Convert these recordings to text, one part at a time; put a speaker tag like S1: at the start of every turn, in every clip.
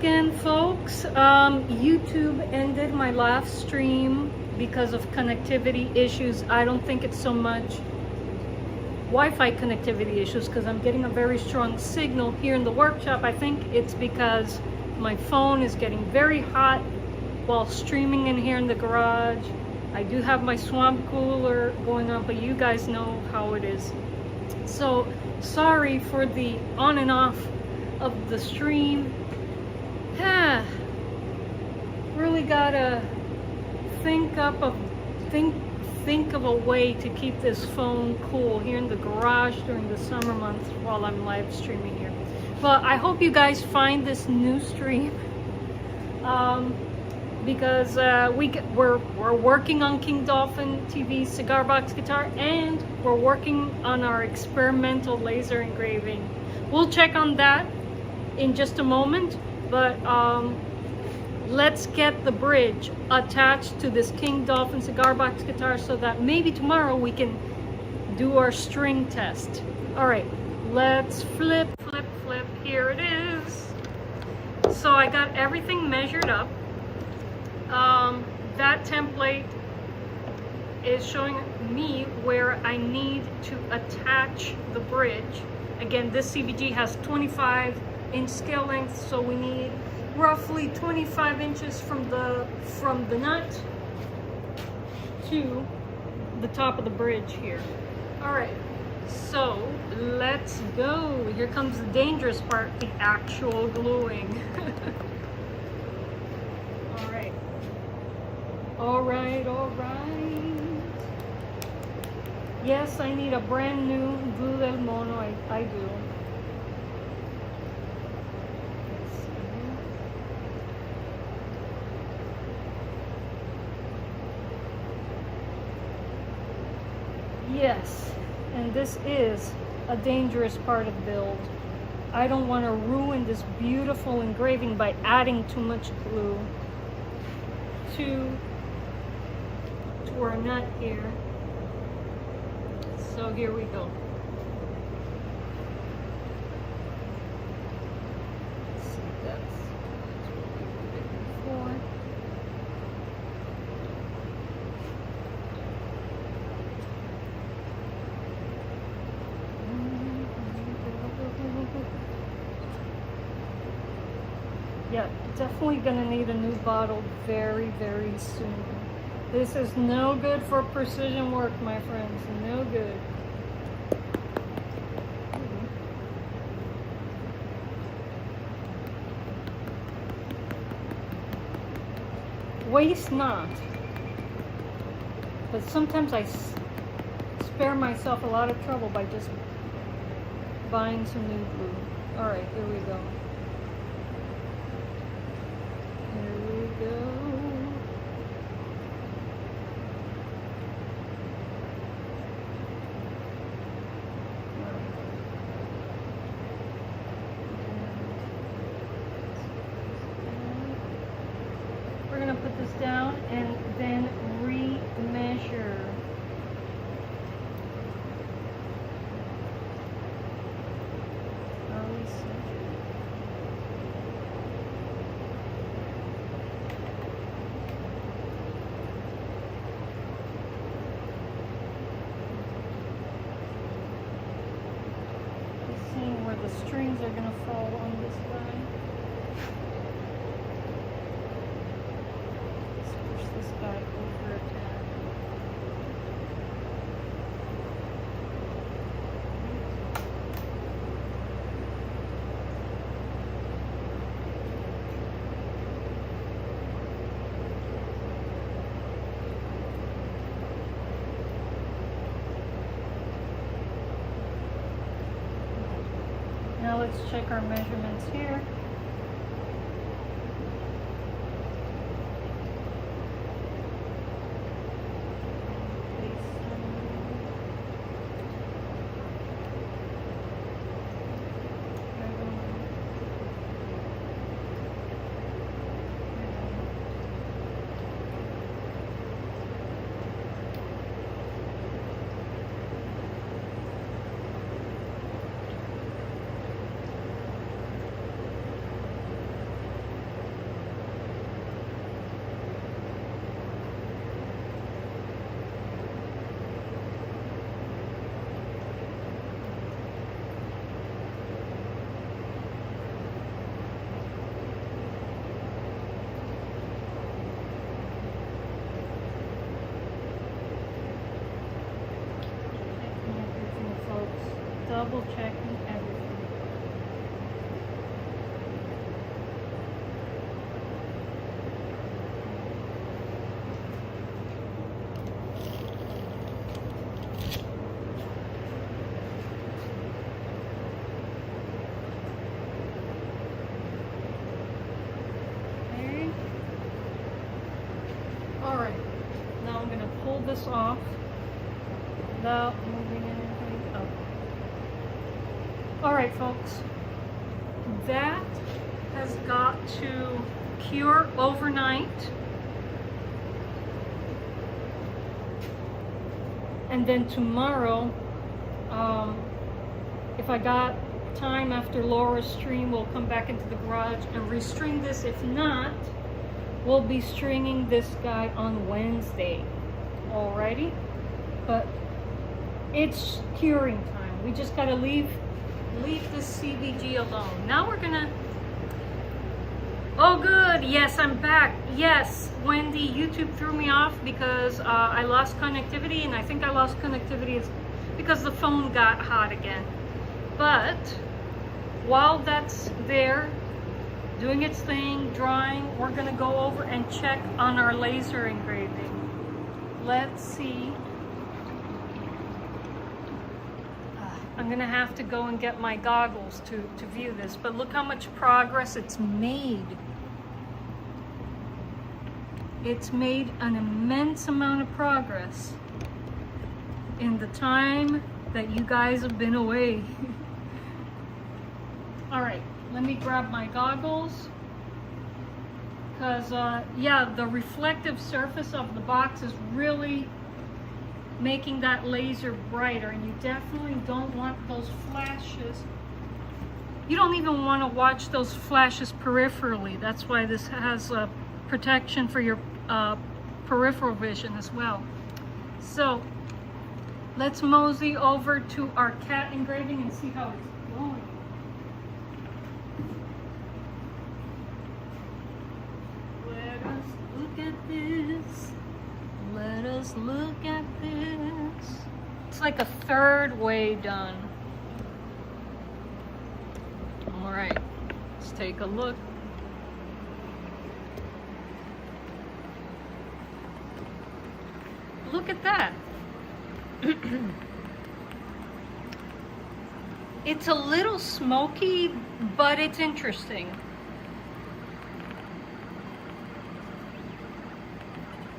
S1: again, folks. YouTube ended my live stream because of connectivity issues. I don't think it's so much Wi-Fi connectivity issues because I'm getting a very strong signal here in the workshop. I think it's because my phone is getting very hot while streaming in here in the garage. I do have my swamp cooler going on, but you guys know how it is. So sorry for the on and off of the stream. Really gotta think of a way to keep this phone cool here in the garage during the summer months while I'm live streaming here. But I hope you guys find this new stream because we're working on King Dolphin TV cigar box guitar, and we're working on our experimental laser engraving. We'll check on that in just a moment, but let's get the bridge attached to this King Dolphin cigar box guitar so that maybe tomorrow we can do our string test. All right, let's flip. Here it is. So I got everything measured up. That template is showing me where I need to attach the bridge. Again, this CBG has 25-inch scale length, so we need roughly 25 inches from the nut to the top of the bridge here. All right, so let's go. Here comes the dangerous part, the actual gluing. All right. Yes, I need a brand new glue del mono. I do. Yes, and this is a dangerous part of build. I don't want to ruin this beautiful engraving by adding too much glue to our nut here. So here we go. So that's what we did before. Yeah, definitely gonna need a new bottle very, very soon. This is no good for precision work, my friends. No good. Waste not. But sometimes I spare myself a lot of trouble by just buying some new glue. All right, here we go. Here we go. We're going to put this down and then re-measure. Seeing where the strings are going to fall on this guy. This guy over a tad. Now let's check our measurements here. double checking everything. Okay. All right. Now I'm going to pull this off without moving anything up. All right, folks. That has got to cure overnight. And then tomorrow, if I got time after Laura's stream, we'll come back into the garage and restring this. If not, we'll be stringing this guy on Wednesday. Alrighty? But it's curing time. We just gotta leave this CBG alone. Now we're gonna... Oh good, yes, I'm back. Yes, Wendy, YouTube threw me off because I lost connectivity, and I think I lost connectivity because the phone got hot again. But while that's there, doing its thing, drying, we're gonna go over and check on our laser engraving. Let's see. I'm gonna have to go and get my goggles to view this, but look how much progress it's made. It's made an immense amount of progress in the time that you guys have been away. All right, let me grab my goggles. Because, yeah, the reflective surface of the box is really making that laser brighter, and you definitely don't want those flashes. You don't even want to watch those flashes peripherally. That's why this has protection for your peripheral vision as well. So let's mosey over to our cat engraving and see how it's going. Let us look at this. Let us look at this. It's like a third way done. All right, let's take a look. Look at that. It's a little smoky, but it's interesting.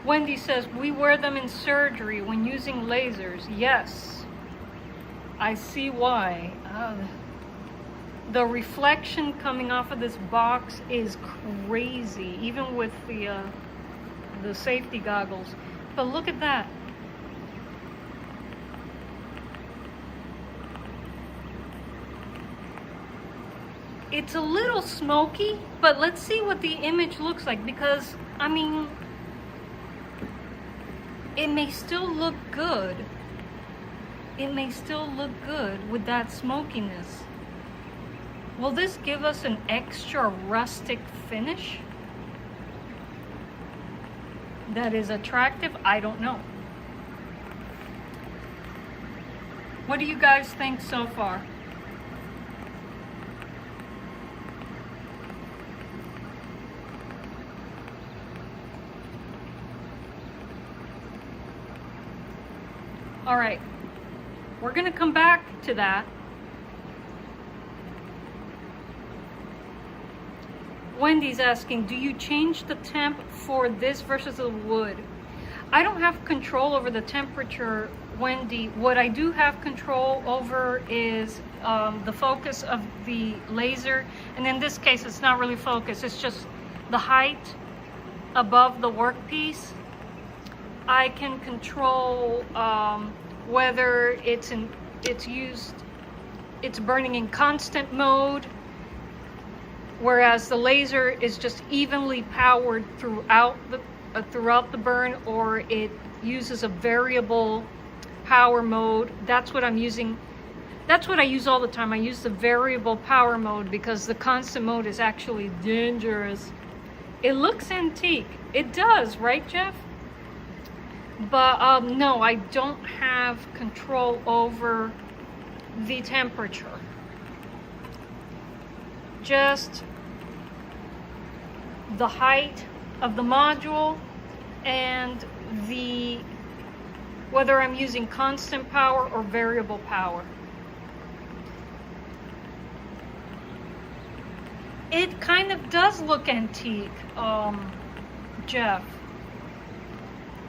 S1: Wendy says, we wear them in surgery when using lasers. Yes, I see why. The reflection coming off of this box is crazy, even with the safety goggles. But look at that. It's a little smoky, but let's see what the image looks like, because, I mean, it may still look good. It may still look good with that smokiness. Will this give us an extra rustic finish that is attractive? I don't know. What do you guys think so far? All right, we're gonna come back to that. Wendy's asking, do you change the temp for this versus the wood? I don't have control over the temperature, Wendy. What I do have control over is the focus of the laser. And in this case, it's not really focus, it's just the height above the workpiece. I can control whether it's burning in constant mode, whereas the laser is just evenly powered throughout the burn, or it uses a variable power mode. That's what I'm using. That's what I use all the time. I use the variable power mode because the constant mode is actually dangerous. It looks antique. It does, right, Jeff? But no, I don't have control over the temperature. Just the height of the module and whether I'm using constant power or variable power. It kind of does look antique, Jeff.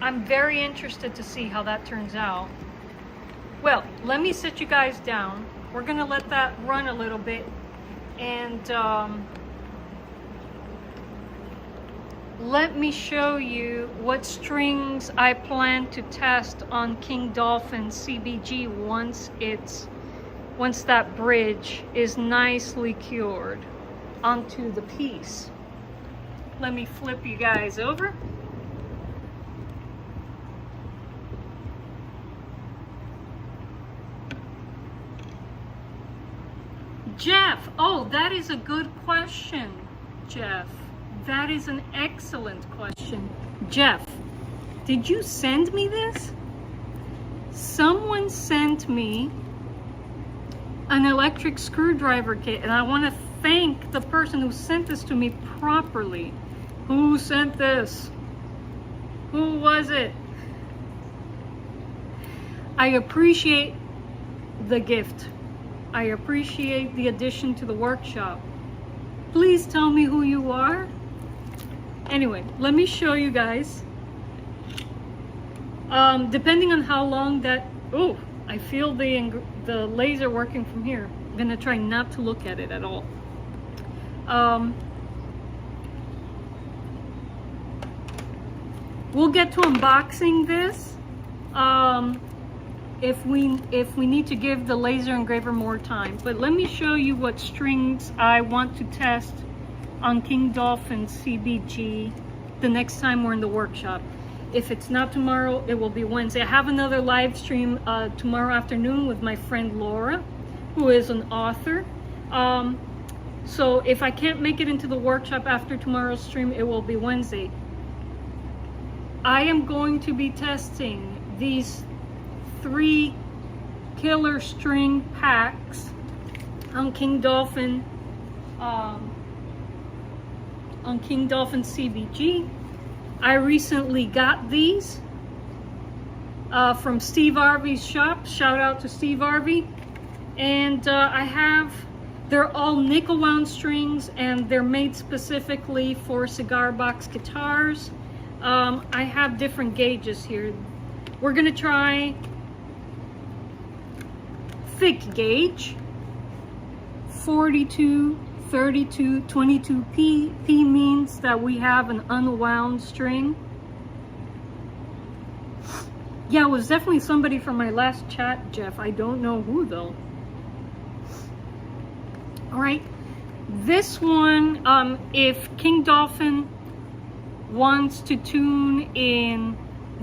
S1: I'm very interested to see how that turns out. Well, let me sit you guys down. We're gonna let that run a little bit, and let me show you what strings I plan to test on King Dolphin CBG once that bridge is nicely cured onto the piece. Let me flip you guys over. Jeff, oh, that is a good question, Jeff. That is an excellent question. Jeff, did you send me this? Someone sent me an electric screwdriver kit, and I want to thank the person who sent this to me properly. Who sent this? Who was it? I appreciate the gift. I appreciate the addition to the workshop. Please tell me who you are. Anyway, let me show you guys. Depending on how long that, oh, I feel the laser working from here. I'm gonna try not to look at it at all. We'll get to unboxing this if we need to give the laser engraver more time. But let me show you what strings I want to test on King Dolphin CBG the next time we're in the workshop. If it's not tomorrow, it will be Wednesday. I have another live stream tomorrow afternoon with my friend Laura, who is an author. So if I can't make it into the workshop after tomorrow's stream, it will be Wednesday. I am going to be testing these 3 killer string packs on King Dolphin CBG. I recently got these from Steve Harvey's shop. Shout out to Steve Harvey. And they're all nickel wound strings, and they're made specifically for cigar box guitars. I have different gauges here. We're gonna try thick gauge, 42, 32, 22P. P means that we have an unwound string. Yeah, it was definitely somebody from my last chat, Jeff. I don't know who though. All right, this one, if King Dolphin wants to tune in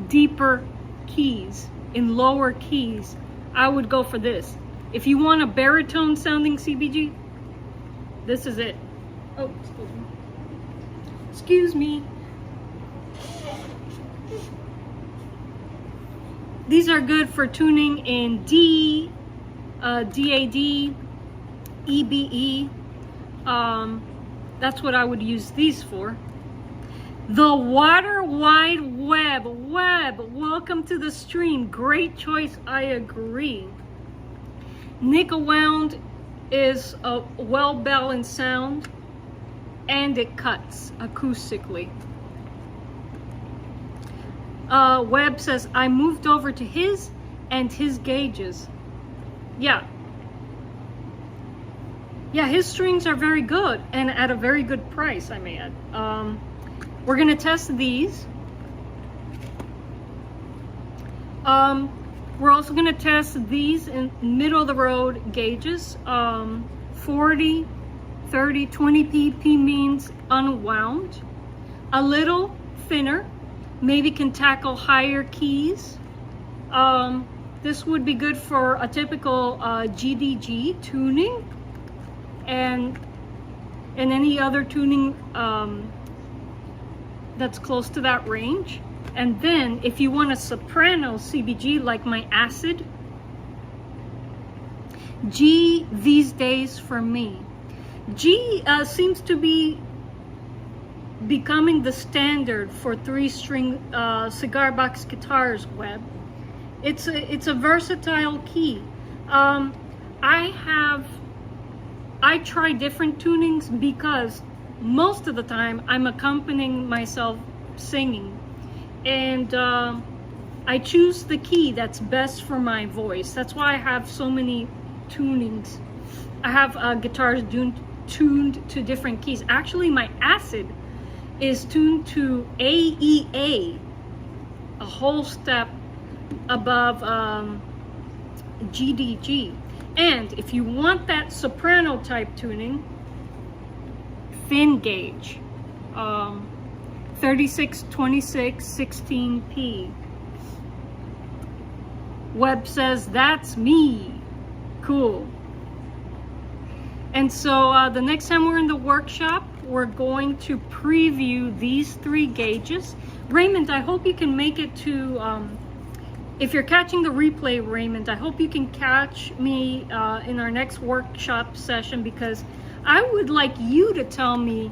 S1: deeper keys, in lower keys, I would go for this. If you want a baritone sounding CBG, this is it. Oh, excuse me. Excuse me. These are good for tuning in D, DAD, EBE. That's what I would use these for. The Water Wide Web. Welcome to the stream. Great choice, I agree. Nickel wound is a well-balanced sound, and it cuts acoustically. Webb says, I moved over to his and his gauges. Yeah, his strings are very good, and at a very good price, I may add. We're gonna test these. We're also gonna test these in middle of the road gauges. 40, 30, 20P. P means unwound. A little thinner, maybe can tackle higher keys. This would be good for a typical GDG tuning, and any other tuning that's close to that range. And then if you want a soprano CBG like my Acid, G these days for me. G seems to be becoming the standard for 3-string cigar box guitars, Webb. It's a versatile key. I try different tunings because most of the time I'm accompanying myself singing, and I choose the key that's best for my voice. That's why I have so many tunings. I have guitars tuned to different keys. Actually, my acid is tuned to AEA, a whole step above GDG. And if you want that soprano type tuning, thin gauge, 36, 26, 16P. Webb says, that's me. Cool. And so the next time we're in the workshop, we're going to preview these 3 gauges. Raymond, I hope you can make it to, if you're catching the replay, Raymond, I hope you can catch me in our next workshop session, because I would like you to tell me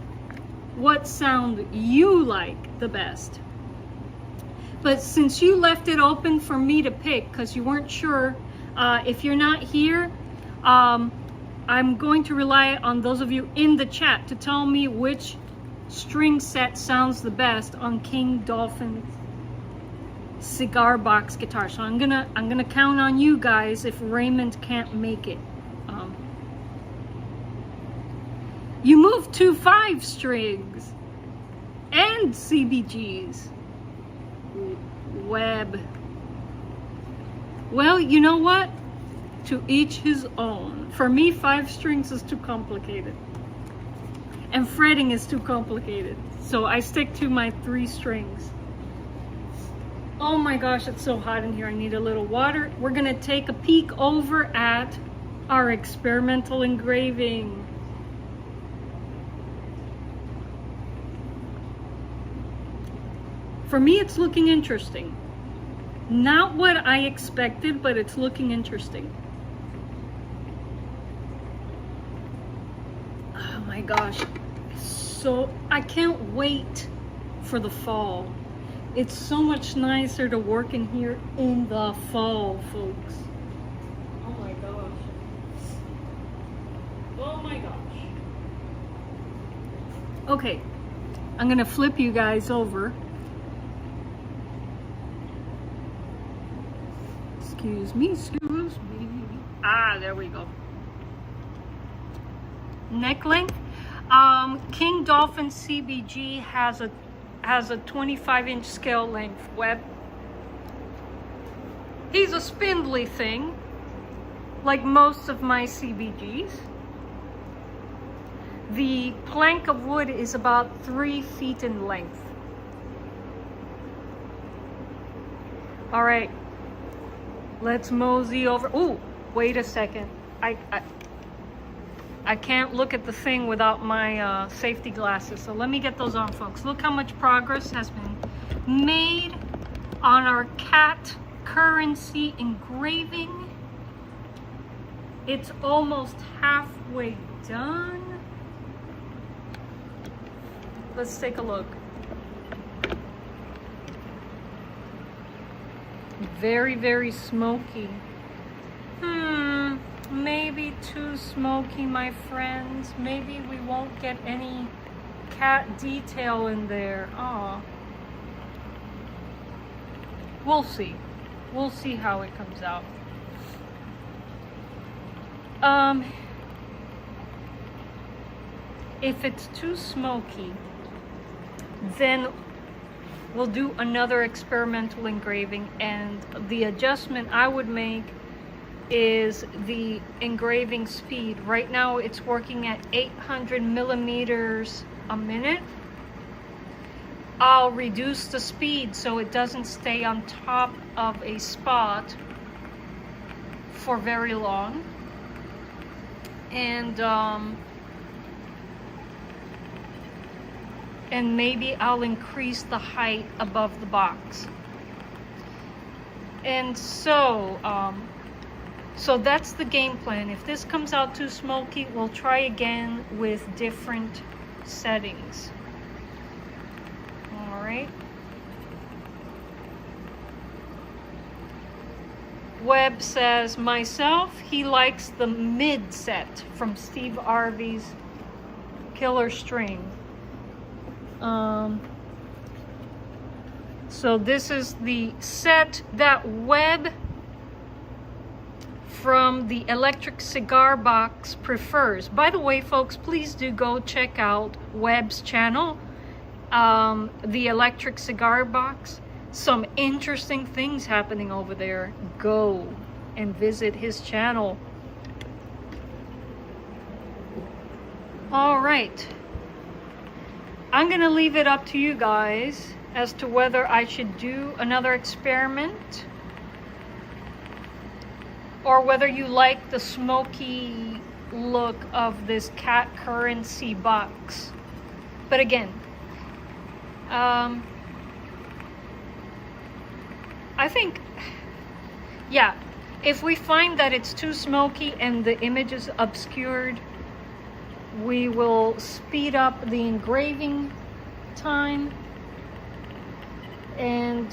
S1: what sound you like the best. But since you left it open for me to pick, because you weren't sure, if you're not here, I'm going to rely on those of you in the chat to tell me which string set sounds the best on King Dolphin cigar box guitar. So I'm gonna count on you guys if Raymond can't make it. You moved to 5 strings and CBGs. Webb. Well, you know what? To each his own. For me, 5 strings is too complicated. And fretting is too complicated. So I stick to my 3 strings. Oh my gosh, it's so hot in here. I need a little water. We're gonna take a peek over at our experimental engraving. For me, it's looking interesting. Not what I expected, but it's looking interesting. Oh my gosh. So I can't wait for the fall. It's so much nicer to work in here in the fall, folks. Oh my gosh. Oh my gosh. Okay, I'm gonna flip you guys over. Excuse me, excuse me. Ah, there we go. Neck length. King Dolphin CBG has a 25-inch scale length. Webb. He's a spindly thing, like most of my CBGs. The plank of wood is about 3 feet in length. All right. Let's mosey over. Oh, wait a second. I can't look at the thing without my safety glasses. So let me get those on, folks. Look how much progress has been made on our cat currency engraving. It's almost halfway done. Let's take a look. Very, very smoky. Maybe too smoky, my friends. Maybe we won't get any cat detail in there. Aw. We'll see. We'll see how it comes out. If it's too smoky, then we'll do another experimental engraving, and the adjustment I would make is the engraving speed. Right now it's working at 800 millimeters a minute. I'll reduce the speed so it doesn't stay on top of a spot for very long. And maybe I'll increase the height above the box. And so, So that's the game plan. If this comes out too smoky, we'll try again with different settings. All right. Webb says, myself, he likes the mid set from Steve Harvey's Killer String. So this is the set that Webb from the Electric Cigar Box prefers. By the way, folks, please do go check out Webb's channel, the Electric Cigar Box. Some interesting things happening over there. Go and visit his channel. All right. I'm gonna leave it up to you guys as to whether I should do another experiment or whether you like the smoky look of this Cat Currency box. But again, I think, yeah, if we find that it's too smoky and the image is obscured, we will speed up the engraving time and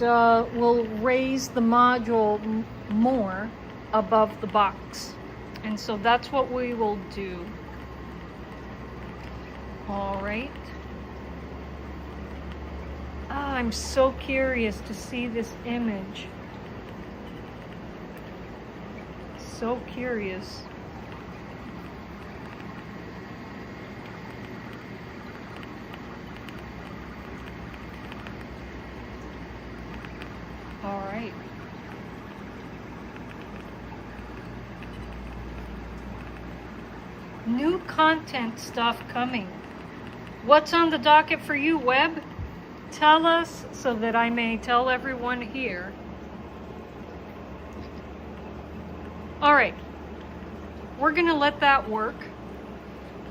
S1: we'll raise the module more above the box. And so that's what we will do. All right. I'm so curious to see this image. So curious. All right. New content stuff coming. What's on the docket for you, Webb? Tell us so that I may tell everyone here. All right, we're gonna let that work.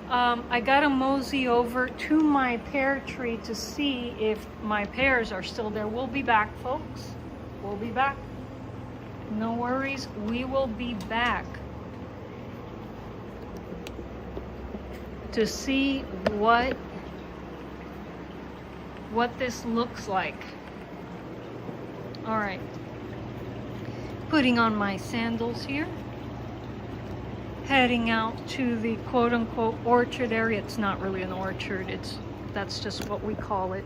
S1: I gotta mosey over to my pear tree to see if my pears are still there. We'll be back, folks. We'll be back. No worries, we will be back to see what this looks like. All right, putting on my sandals here, heading out to the quote-unquote orchard area. It's not really an orchard, that's just what we call it.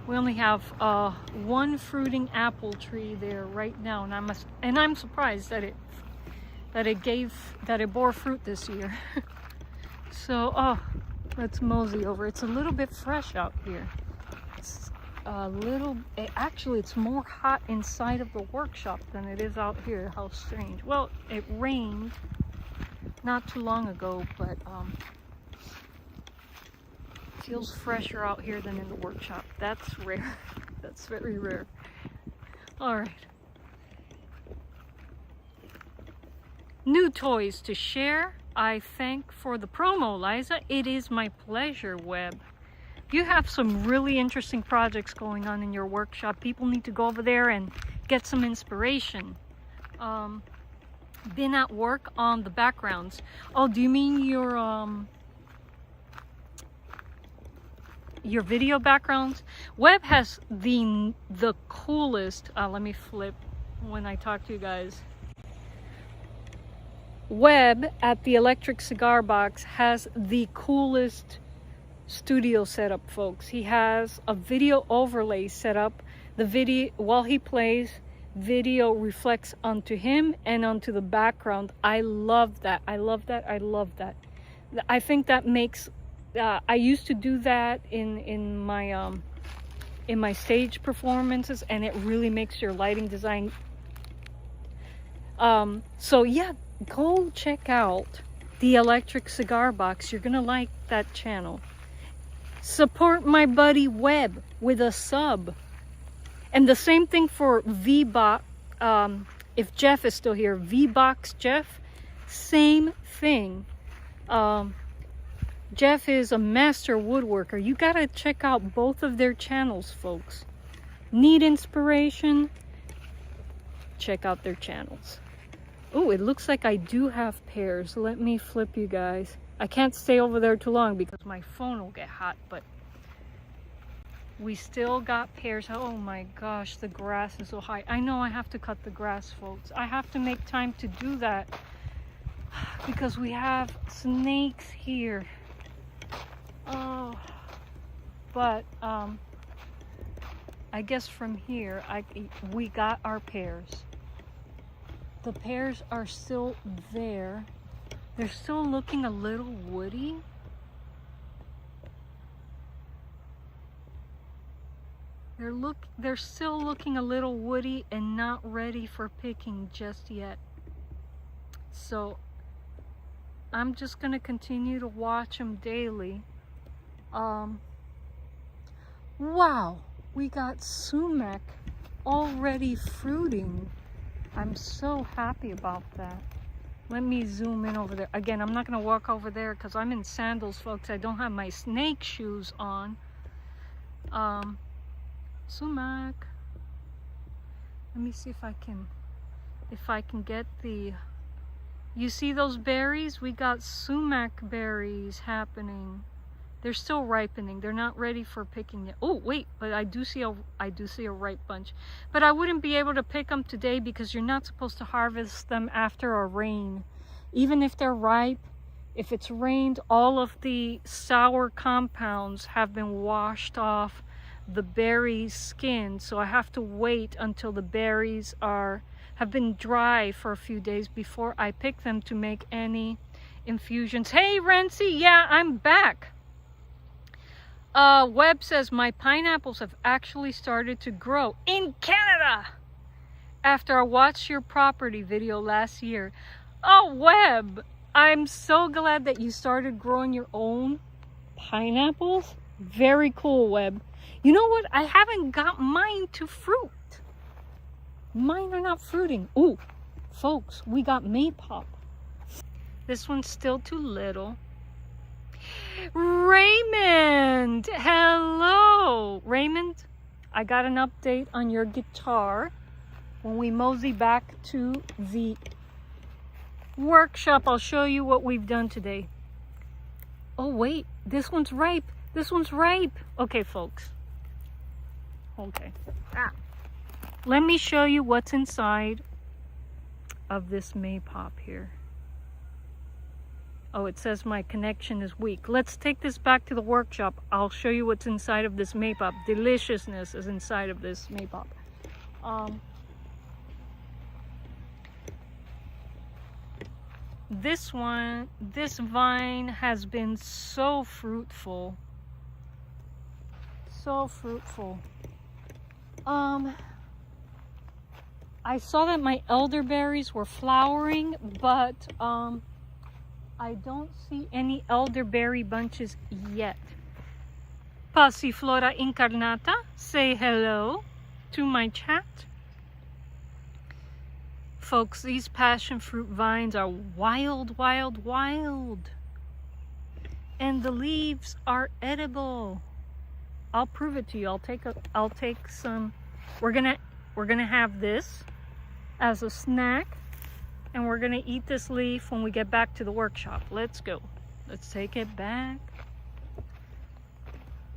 S1: We only have one fruiting apple tree there right now, and I'm surprised that it bore fruit this year. So let's mosey over. It's a little bit fresh out here. It's actually it's more hot inside of the workshop than it is out here. How strange. Well, it rained not too long ago, but feels fresher out here than in the workshop. That's rare. That's very rare. All right. New toys to share. I thank for the promo, Liza. It is my pleasure, Webb. You have some really interesting projects going on in your workshop. People need to go over there and get some inspiration. Been at work on the backgrounds. Oh, do you mean your video backgrounds? Webb has the coolest, let me flip when I talk to you guys. Webb at the Electric Cigar Box has the coolest studio setup, folks. He has a video overlay set up. The video, while he plays, video reflects onto him and onto the background. I love that. I love that. I love that. I think that makes I used to do that in my stage performances, and it really makes your lighting design. So yeah, go check out the Electric Cigar Box. You're gonna like that channel. Support my buddy Webb with a sub. And the same thing for V-Box. If Jeff is still here, V-Box Jeff, same thing. Jeff is a master woodworker. You gotta check out both of their channels, folks. Need inspiration? Check out their channels. Oh, it looks like I do have pears. Let me flip you guys. I can't stay over there too long because my phone will get hot, but we still got pears. Oh my gosh, the grass is so high. I know I have to cut the grass, folks. I have to make time to do that because we have snakes here. Oh, but I guess from here we got our pears. The pears are still there. They're still looking a little woody. They're still looking a little woody and not ready for picking just yet. So I'm just gonna continue to watch them daily. Wow, we got sumac already fruiting. I'm so happy about that. Let me zoom in over there. Again, I'm not gonna walk over there because I'm in sandals, folks. I don't have my snake shoes on. Sumac. Let me see if I can get the, you see those berries? We got sumac berries happening. They're still ripening. They're not ready for picking yet. Oh wait, but I do see a ripe bunch. But I wouldn't be able to pick them today because you're not supposed to harvest them after a rain. Even if they're ripe, if it's rained, all of the sour compounds have been washed off the berry skin. So I have to wait until the berries have been dry for a few days before I pick them to make any infusions. Hey Renzi, yeah, I'm back. Webb says, my pineapples have actually started to grow in Canada after I watched your property video last year. Oh, Webb, I'm so glad that you started growing your own pineapples. Very cool, Webb. You know what? I haven't got mine to fruit. Mine are not fruiting. Ooh, folks, we got maypop. This one's still too little. Raymond, hello. Raymond, I got an update on your guitar. When we mosey back to the workshop, I'll show you what we've done today. Oh wait, this one's ripe. This one's ripe. Okay, folks. Okay. Let me show you what's inside of this maypop here. Oh, it says my connection is weak. Let's take this back to the workshop. I'll show you what's inside of this maypop. Deliciousness is inside of this maypop. This vine has been so fruitful. So fruitful. I saw that my elderberries were flowering, but I don't see any elderberry bunches yet. Passiflora incarnata, say hello to my chat. Folks, these passion fruit vines are wild, wild, wild. And the leaves are edible. I'll prove it to you. I'll take some. We're gonna have this as a snack. And we're gonna eat this leaf when we get back to the workshop. Let's go. Let's take it back.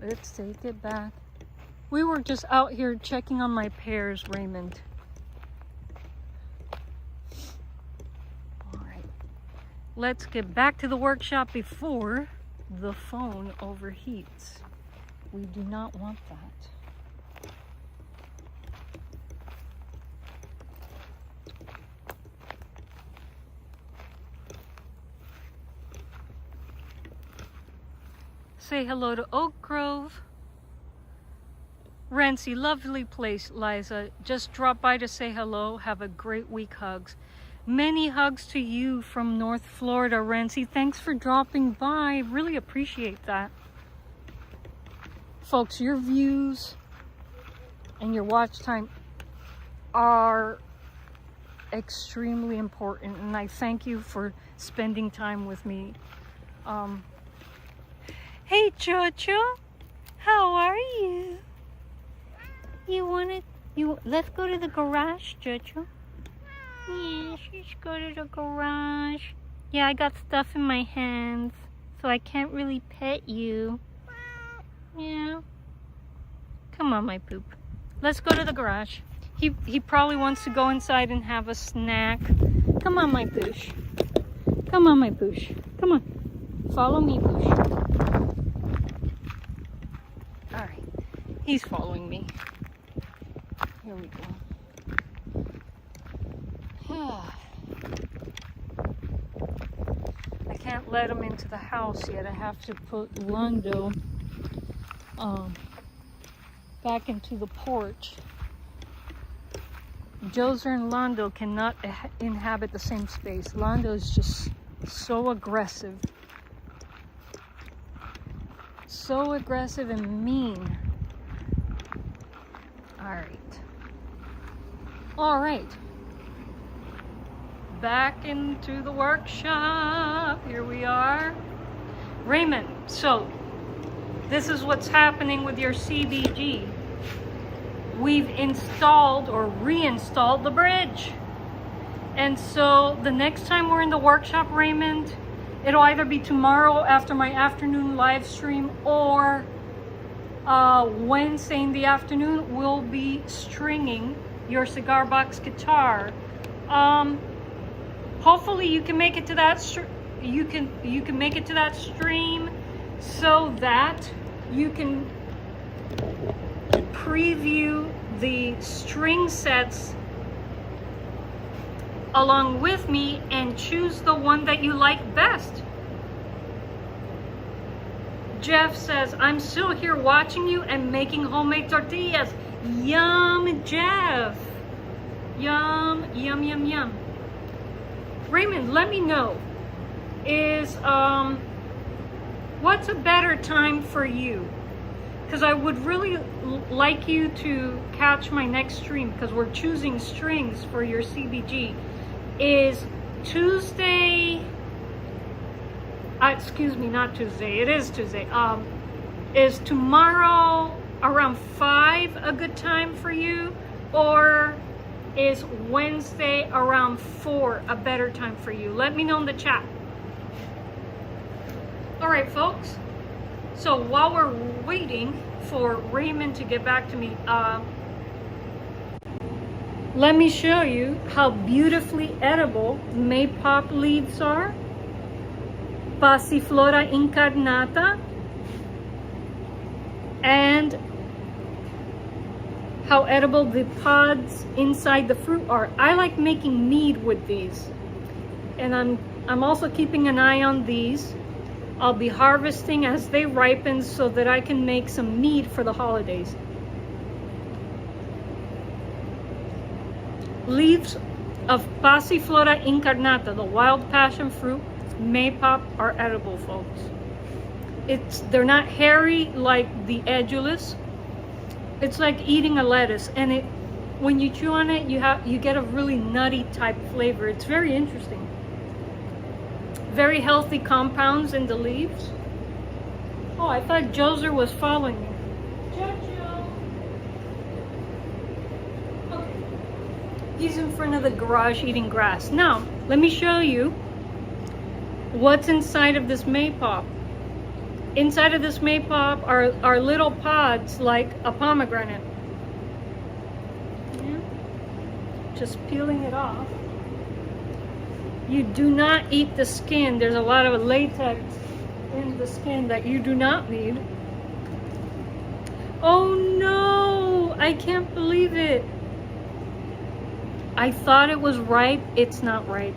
S1: Let's take it back. We were just out here checking on my pears, Raymond. All right. Let's get back to the workshop before the phone overheats. We do not want that. Say hello to Oak Grove. Renzi, lovely place, Liza. Just drop by to say hello. Have a great week. Hugs. Many hugs to you from North Florida, Renzi. Thanks for dropping by. Really appreciate that. Folks, your views and your watch time are extremely important, and I thank you for spending time with me. Hey Jojo, how are you? Let's go to the garage, Jojo. Yes, let's go to the garage. Yeah, I got stuff in my hands, so I can't really pet you. Yeah. Come on, my poop. Let's go to the garage. He probably wants to go inside and have a snack. Come on, my poosh. Come on, my poosh. Come on. Follow me, poosh. Alright. He's following me. Here we go. I can't let him into the house yet. I have to put Londo back into the porch. Joser and Londo cannot inhabit the same space. Londo is just so aggressive. So aggressive and mean. Alright. Back into the workshop. Here we are. Raymond, so this is what's happening with your CBG. We've installed or reinstalled the bridge. And so the next time we're in the workshop, Raymond, it'll either be tomorrow after my afternoon live stream or Wednesday in the afternoon. We'll be stringing your cigar box guitar. Hopefully you can make it to that you can make it to that stream so that you can preview the string sets along with me and choose the one that you like best. Jeff says, I'm still here watching you and making homemade tortillas. Yum, Jeff. Yum, yum, yum, yum. Raymond, let me know, is what's a better time for you? Because I would really like you to catch my next stream, because we're choosing strings for your CBG. Is Tuesday, excuse me, not Tuesday, it is Tuesday. Is tomorrow around 5 a good time for you? Or is Wednesday around 4 a better time for you? Let me know in the chat. All right, folks. So while we're waiting for Raymond to get back to me, let me show you how beautifully edible maypop leaves are. Passiflora incarnata. And how edible the pods inside the fruit are. I like making mead with these. And I'm also keeping an eye on these. I'll be harvesting as they ripen so that I can make some mead for the holidays. Leaves of Passiflora incarnata, the wild passion fruit maypop, are edible, folks. They're not hairy like the edulous. It's like eating a lettuce, and when you chew on it, you get a really nutty type flavor. It's very interesting. Very healthy compounds in the leaves. Oh, I thought Joser was following me. Jojo. Okay. He's in front of the garage eating grass. Now, let me show you what's inside of this maypop. Inside of this maypop are little pods like a pomegranate. Yeah. Just peeling it off. You do not eat the skin. There's a lot of latex in the skin that you do not need. Oh no! I can't believe it. I thought it was ripe. It's not ripe.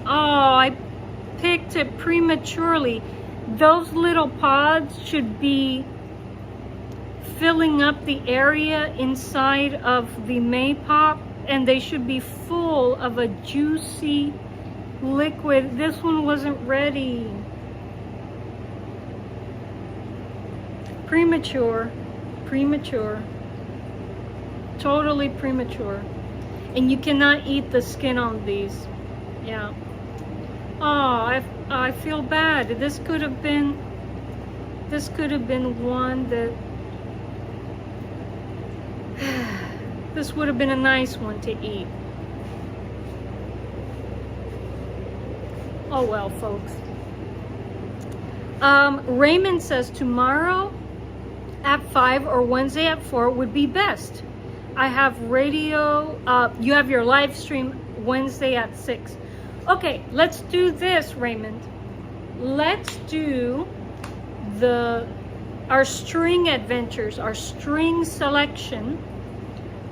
S1: Oh, I picked it prematurely. Those little pods should be filling up the area inside of the maypop, and they should be full of a juicy liquid. This one wasn't ready. Premature. Totally premature. And you cannot eat the skin on these. Yeah. Oh, I feel bad. This could have been one that This would have been a nice one to eat. Oh well, folks. Raymond says tomorrow at 5 or Wednesday at 4 would be best. I have radio, you have your live stream Wednesday at 6. Okay, let's do this, Raymond. Let's do our string adventures, our string selection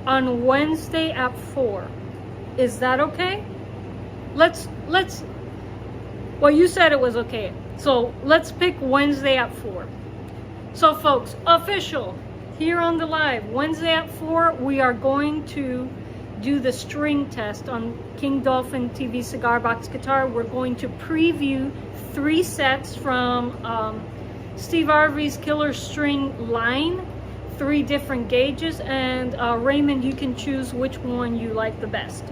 S1: on Wednesday at 4. Is that okay? Well, you said it was okay. So let's pick Wednesday at 4. So folks, official, here on the live, Wednesday at 4, we are going to do the string test on King Dolphin TV Cigar Box Guitar. We're going to preview 3 sets from Steve Harvey's Killer String line, 3 different gauges, and Raymond, you can choose which one you like the best.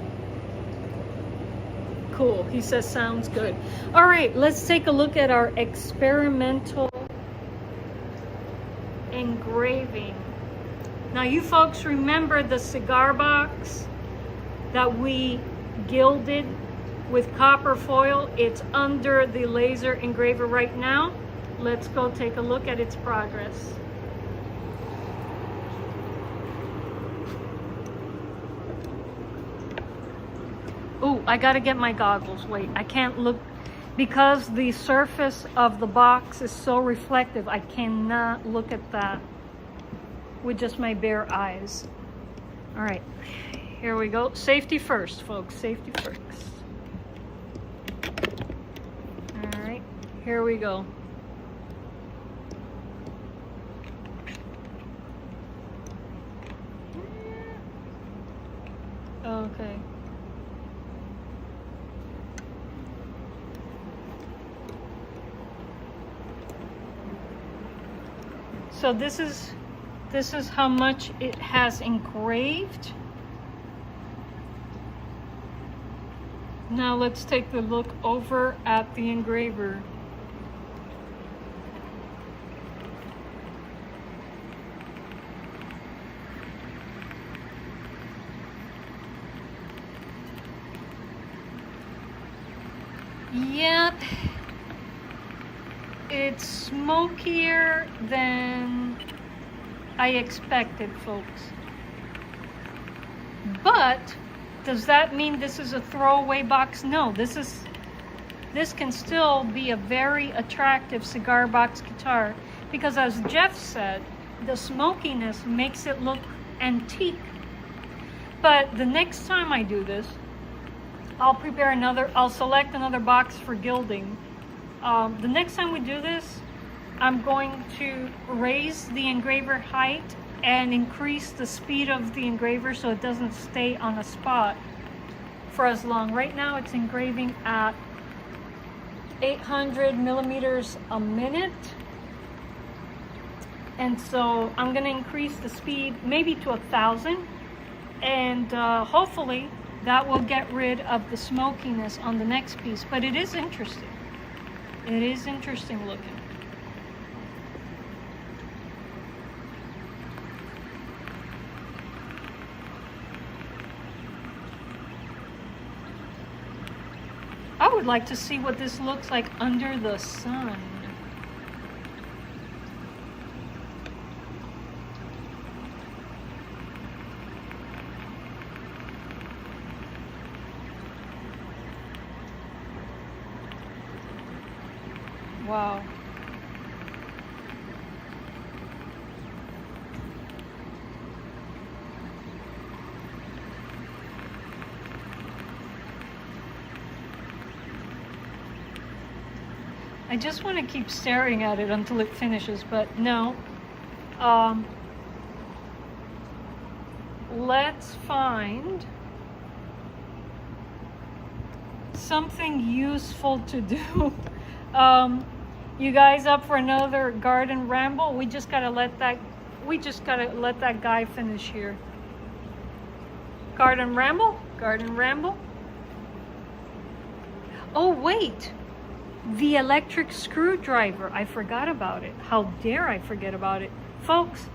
S1: Cool, he says sounds good. All right, let's take a look at our experimental engraving. Now you folks remember the cigar box that we gilded with copper foil? It's under the laser engraver right now. Let's go take a look at its progress. Oh, I gotta get my goggles. Wait, I can't look because the surface of the box is so reflective. I cannot look at that with just my bare eyes. All right, here we go. Safety first, folks, safety first. All right, here we go. Okay. So this is how much it has engraved. Now let's take a look over at the engraver. Yep. It's smokier than I expected, folks. But does that mean this is a throwaway box? No, this can still be a very attractive cigar box guitar because, as Jeff said, the smokiness makes it look antique. But the next time I do this, I'll select another box for gilding. The next time we do this, I'm going to raise the engraver height and increase the speed of the engraver so it doesn't stay on a spot for as long. Right now it's engraving at 800 millimeters a minute. And so I'm going to increase the speed maybe to 1,000. And hopefully that will get rid of the smokiness on the next piece. But it is interesting. It is interesting looking. I would like to see what this looks like under the sun. Wow. I just want to keep staring at it until it finishes, but no. Let's find something useful to do. You guys up for another garden ramble? We just gotta let that guy finish here. Garden ramble? Garden ramble? Oh wait, the electric screwdriver. I forgot about it. How dare I forget about it, folks?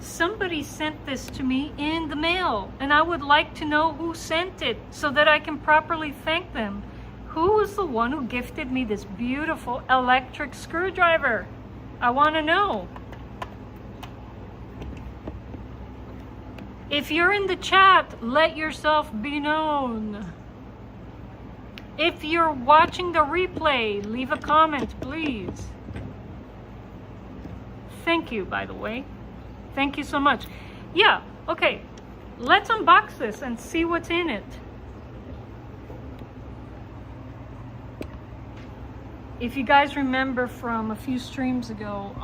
S1: somebody sent this to me in the mail, and I would like to know who sent it so that I can properly thank them. Who was the one who gifted me this beautiful electric screwdriver? I want to know. If you're in the chat, let yourself be known. If you're watching the replay, leave a comment, please. Thank you, by the way. Thank you so much. Yeah, okay. Let's unbox this and see what's in it. If you guys remember from a few streams ago,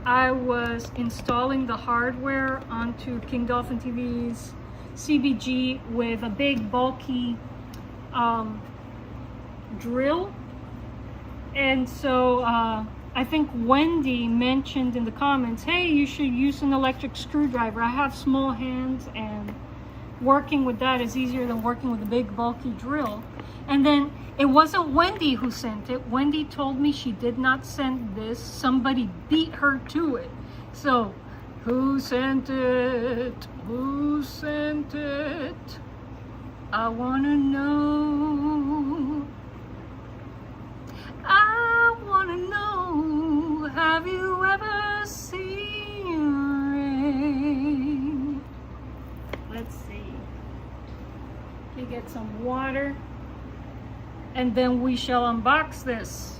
S1: I was installing the hardware onto King Dolphin TV's CBG with a big bulky drill. And so I think Wendy mentioned in the comments, hey, you should use an electric screwdriver. I have small hands and working with that is easier than working with a big bulky drill. And then it wasn't Wendy who sent it. Wendy told me she did not send this. Somebody beat her to it. So, who sent it? Who sent it? I want to know. I want to know. Have you ever seen rain? Let's see. We get some water. And then we shall unbox this.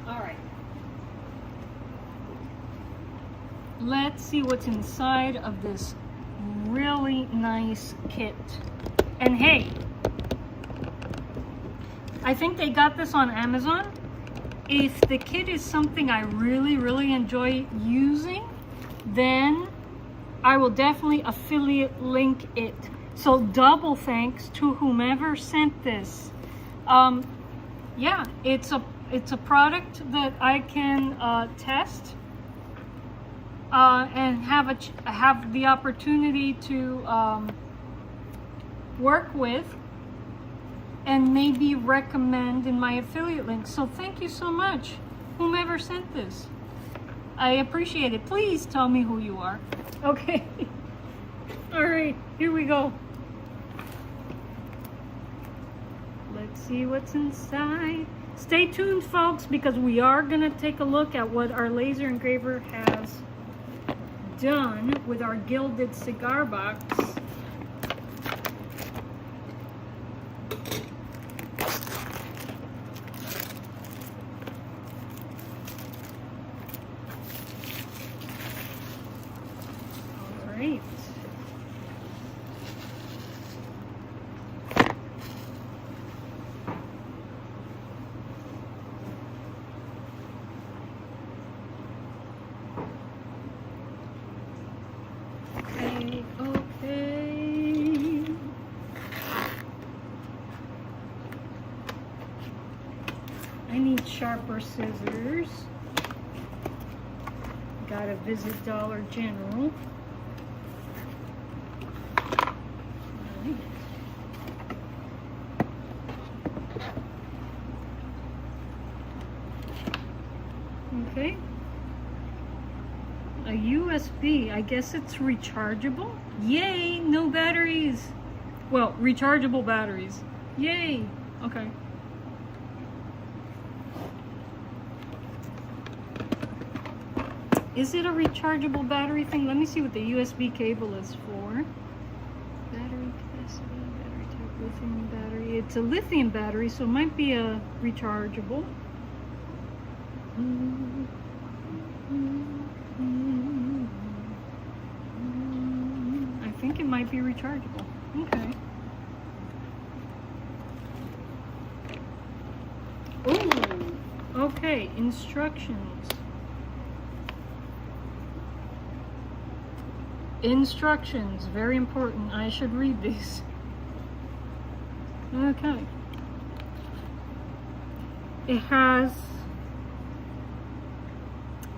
S1: All right. Let's see what's inside of this really nice kit. And hey, I think they got this on Amazon. If the kit is something I really enjoy using, then I will definitely affiliate link it. So double thanks to whomever sent this. Yeah, it's a product that I can test and have the opportunity to work with and maybe recommend in my affiliate link. So thank you so much, whomever sent this. I appreciate it. Please tell me who you are. Okay. All right, here we go. Let's see what's inside. Stay tuned, folks, because we are gonna take a look at what our laser engraver has done with our gilded cigar box. I need sharper scissors. Gotta visit Dollar General. Right. Okay. A USB, I guess it's rechargeable. Yay, no batteries. Well, rechargeable batteries. Yay. Okay. Is it a rechargeable battery thing? Let me see what the USB cable is for. Battery capacity, battery type, lithium battery. It's a lithium battery, so it might be a rechargeable. I think it might be rechargeable. Okay. Oh, okay, instructions. Instructions, very important. I should read these. Okay. It has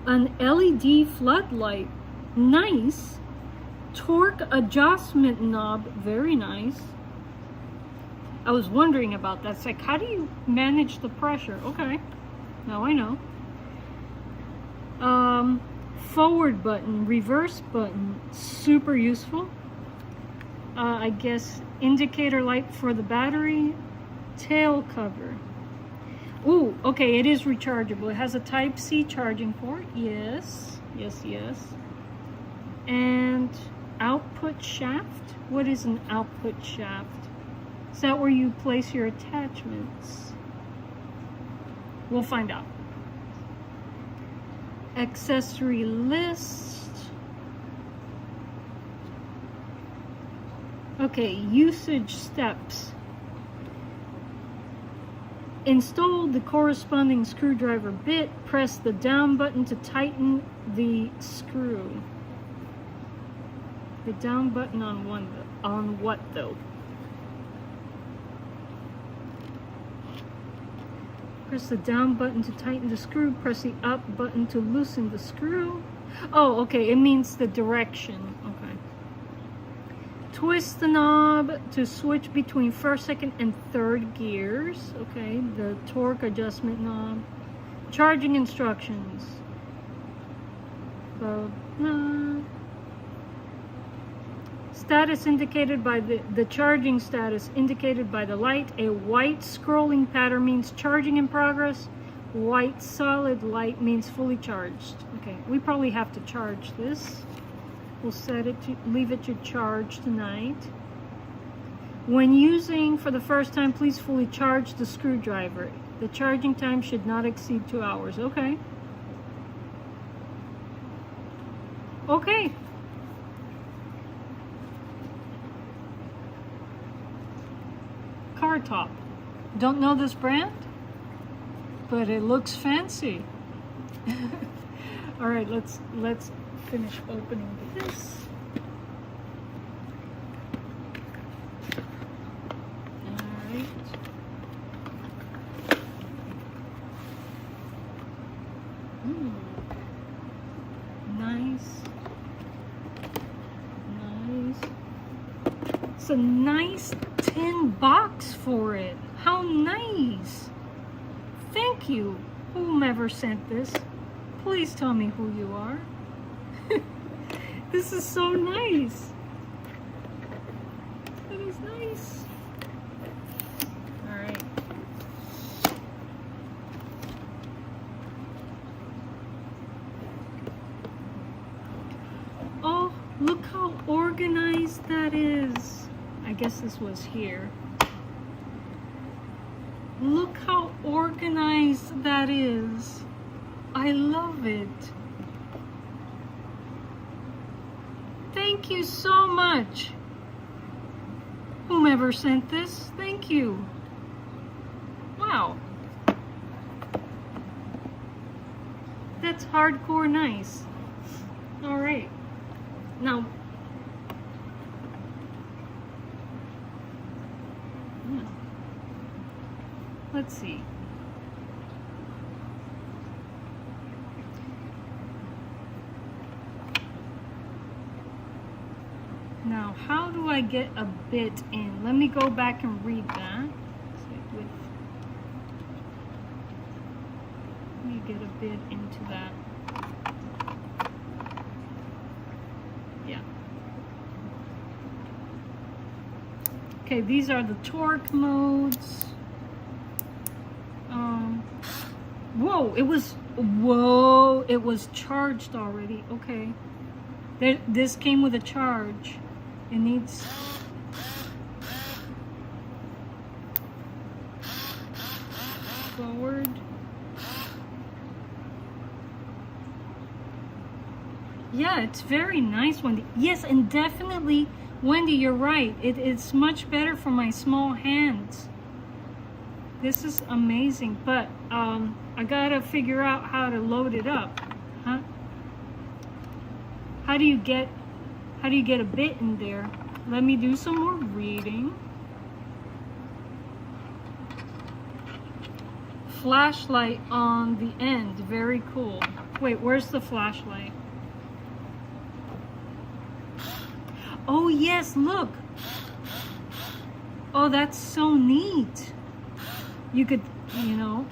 S1: an LED floodlight. Nice. Torque adjustment knob. Very nice. I was wondering about that. It's like, how do you manage the pressure? Okay, now I know. Forward button, reverse button, super useful. I guess indicator light for the battery. Tail cover. Ooh, okay, it is rechargeable. It has a Type-C charging port. Yes, yes, yes. And output shaft. What is an output shaft? Is that where you place your attachments? We'll find out. Accessory list. Okay, usage steps. Install the corresponding screwdriver bit. Press the down button to tighten the screw. The down button on what though? Press the down button to tighten the screw. Press the up button to loosen the screw. Oh, okay, it means the direction. Okay. Twist the knob to switch between first, second, and third gears. Okay, the torque adjustment knob. Charging instructions. Status indicated by the charging status indicated by the light. A white scrolling pattern means charging in progress. White solid light means fully charged. Okay, we probably have to charge this. We'll set it to leave it to charge tonight. When using for the first time, please fully charge the screwdriver. The charging time should not exceed 2 hours. Okay. Okay. Car top. Don't know this brand, but it looks fancy. All right, let's finish opening this. All right. Nice. Nice. It's a nice tin box for it. How nice. Thank you, whomever sent this. Please tell me who you are. This is so nice. That is nice. All right. Oh, look how organized that is. I guess this was here. Look how organized that is. I love it. Thank you so much. Whomever sent this, thank you. Wow. That's hardcore nice. All right. Now, let's see. Now, how do I get a bit in? Let me go back and read that. Let me get a bit into that. Yeah. Okay, these are the torque modes. Whoa, it was charged already. Okay. This came with a charge. It needs forward. Yeah, it's very nice, Wendy. Yes, and definitely, Wendy, you're right. It's much better for my small hands. This is amazing, but I gotta figure out how to load it up. Huh? How do you get a bit in there? Let me do some more reading. flashlight on the end. Very cool. Wait, where's the flashlight? Oh yes, look. Oh, that's so neat. You could, you know.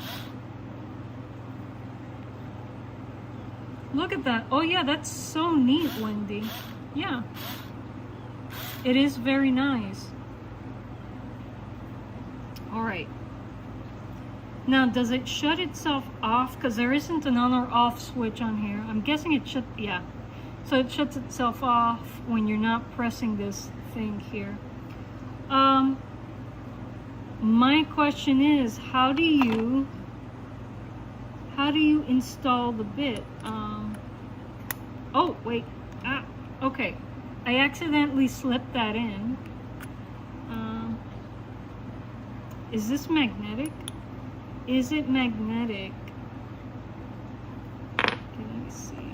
S1: Look at that. Oh yeah, that's so neat, Wendy. Yeah. It is very nice. All right. Now, does it shut itself off? Because there isn't an on or off switch on here. I'm guessing it should, yeah. So it shuts itself off when you're not pressing this thing here. My question is, how do you install the bit? Oh, wait. Okay. I accidentally slipped that in. Is this magnetic? Is it magnetic? Okay, let me see.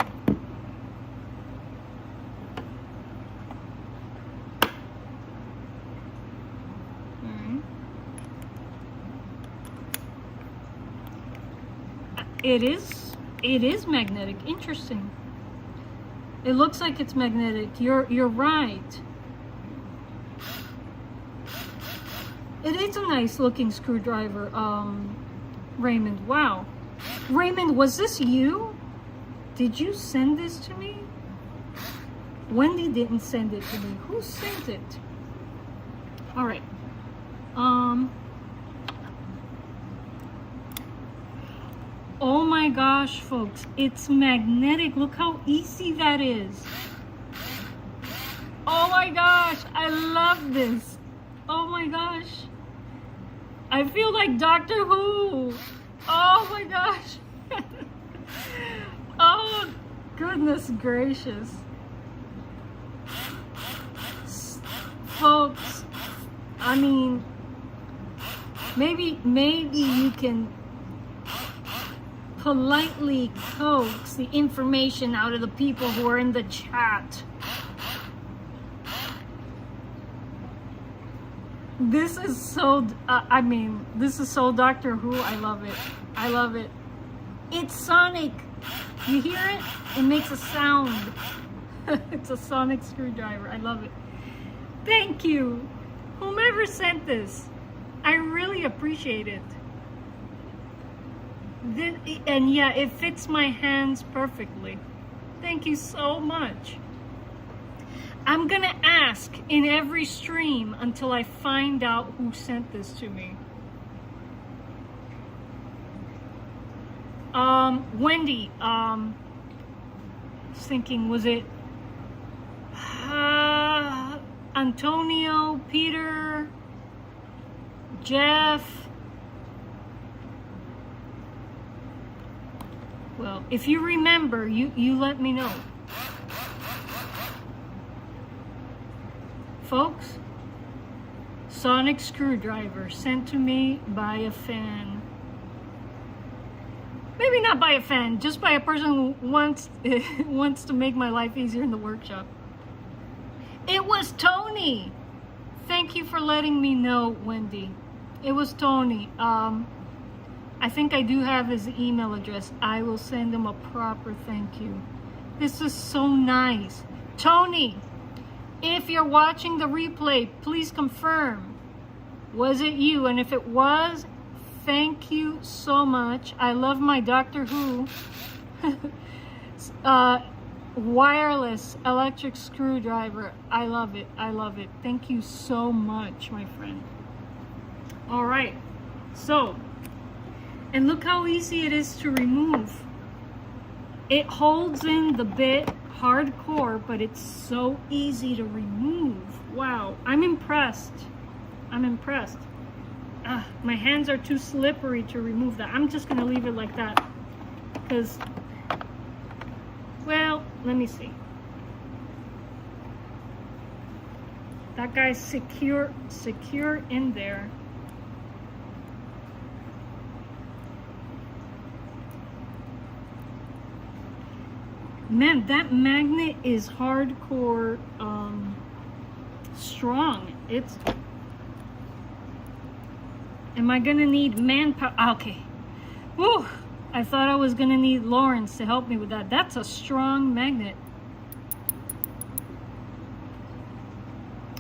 S1: Alright. It is magnetic. Interesting. It looks like it's magnetic. You're right. It is a nice looking screwdriver, Raymond. Wow. Raymond, was this you? Did you send this to me? Wendy didn't send it to me. Who sent it? All right. Oh my gosh, folks. It's magnetic. Look how easy that is. Oh my gosh. I love this. Oh my gosh. I feel like Doctor Who. Oh my gosh. Oh, goodness gracious. Folks, I mean, maybe you can politely coax the information out of the people who are in the chat. This is so, I mean, this is so Doctor Who. I love it. I love it. It's sonic. You hear it? It makes a sound. It's a sonic screwdriver. I love it. Thank you. Whomever sent this. I really appreciate it. And yeah, it fits my hands perfectly. Thank you so much. I'm gonna ask in every stream until I find out who sent this to me. Wendy, I was thinking, was it Antonio, Peter, Jeff? Well, if you remember, you let me know. Folks, sonic screwdriver sent to me by a fan. Maybe not by a fan, just by a person who wants to make my life easier in the workshop. It was Tony. Thank you for letting me know, Wendy. It was Tony. I think I do have his email address. I will send him a proper thank you. This is so nice. Tony, if you're watching the replay, please confirm. Was it you? And if it was, thank you so much. I love my Doctor Who wireless electric screwdriver. I love it. I love it. Thank you so much, my friend. All right. So, and look how easy it is to remove. It holds in the bit hardcore, but it's so easy to remove. Wow, I'm impressed. I'm impressed. My hands are too slippery to remove that. I'm just gonna leave it like that because, well, let me see. That guy's secure in there. Man, that magnet is hardcore strong. Am I gonna need manpower? Okay. Whew, I thought I was gonna need Lawrence to help me with that. That's a strong magnet.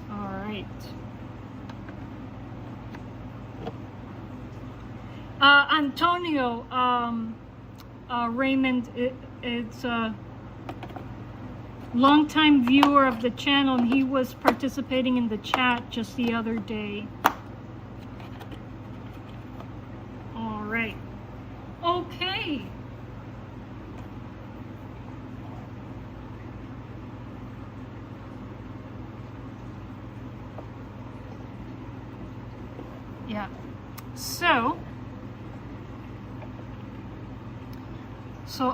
S1: All right. Antonio, Raymond, it's a longtime viewer of the channel, and he was participating in the chat just the other day. All right. Okay. Yeah. So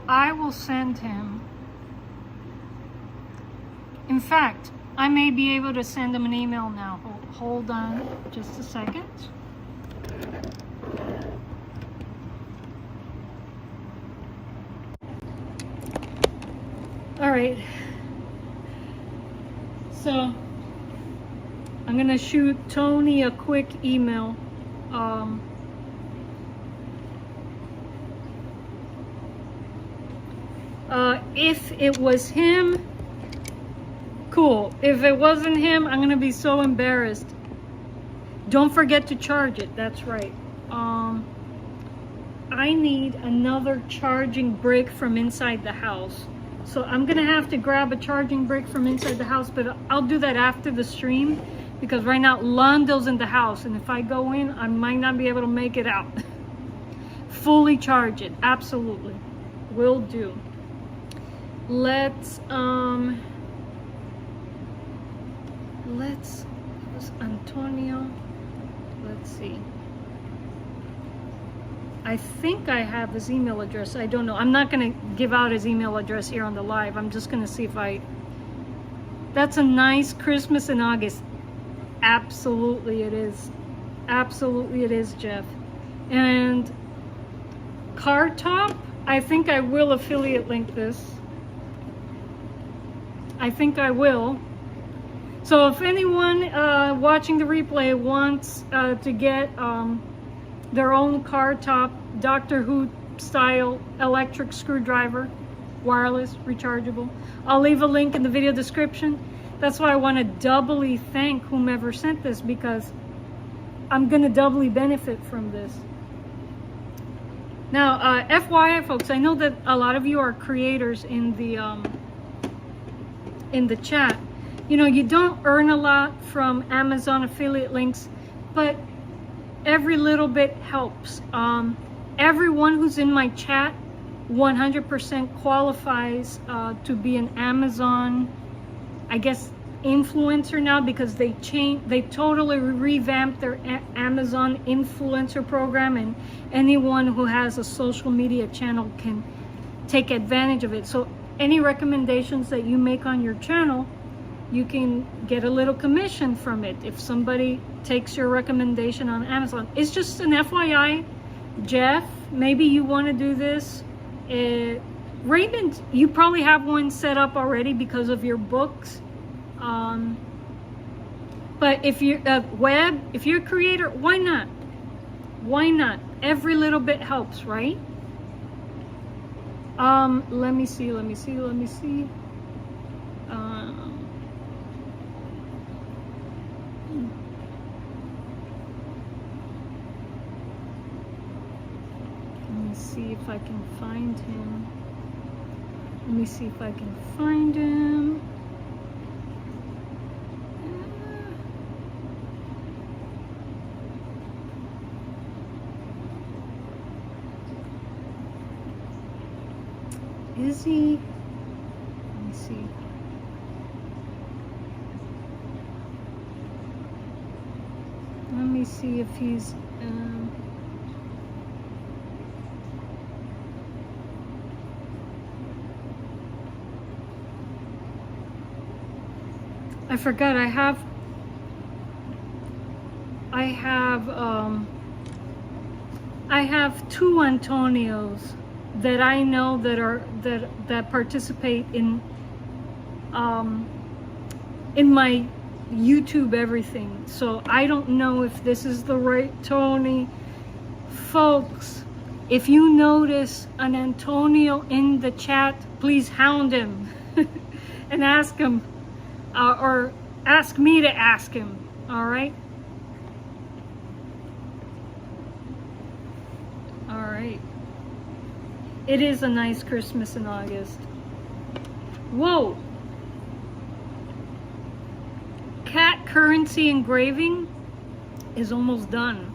S1: I will send him. In fact, I may be able to send him an email now. Hold on just a second. All right. So I'm gonna shoot Tony a quick email. If it was him, cool. If it wasn't him, I'm gonna be so embarrassed. Don't forget to charge it. That's right. I need another charging brick from inside the house. So I'm gonna have to grab a charging brick from inside the house, but I'll do that after the stream, because right now Londo's in the house, and if I go in, I might not be able to make it out. Fully charge it, absolutely. Will do. Let's Antonio, let's see. I think I have his email address. I don't know. I'm not going to give out his email address here on the live. I'm just going to see if that's a nice Christmas in August. Absolutely it is. Absolutely it is, Jeff. And Car Top, I think I will affiliate link this. I think I will. So if anyone watching the replay wants to get their own Car Top Doctor Who style electric screwdriver, wireless, rechargeable, I'll leave a link in the video description. That's why I want to doubly thank whomever sent this, because I'm going to doubly benefit from this. Now, FYI, folks, I know that a lot of you are creators in the chat. You know, you don't earn a lot from Amazon affiliate links, but every little bit helps. Everyone who's in my chat 100% qualifies to be an Amazon, I guess, influencer now, because they totally revamped their Amazon influencer program, and anyone who has a social media channel can take advantage of it. So any recommendations that you make on your channel, you can get a little commission from it if somebody takes your recommendation on Amazon. It's just an FYI. Jeff, maybe you want to do this. Raymond, you probably have one set up already because of your books. But if you're if you're a creator, why not? Why not? Every little bit helps, right? Let me see. Let me see. See if I can find him. Let me see if I can find him. Is he? Let me see. Let me see if he's I forgot. I have two Antonios that I know that participate in my YouTube everything. So I don't know if this is the right Tony. Folks, If you notice an Antonio in the chat, please hound him and ask him, or ask me to ask him, all right? All right. It is a nice Christmas in August. Whoa! Cat currency engraving is almost done.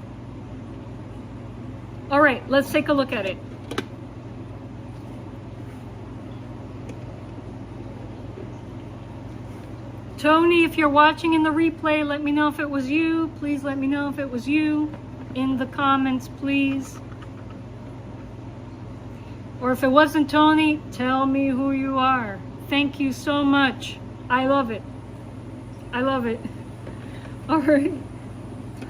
S1: All right, let's take a look at it. Tony, if you're watching in the replay, let me know if it was you. Please let me know if it was you in the comments, please. Or if it wasn't Tony, tell me who you are. Thank you so much. I love it. I love it. All right.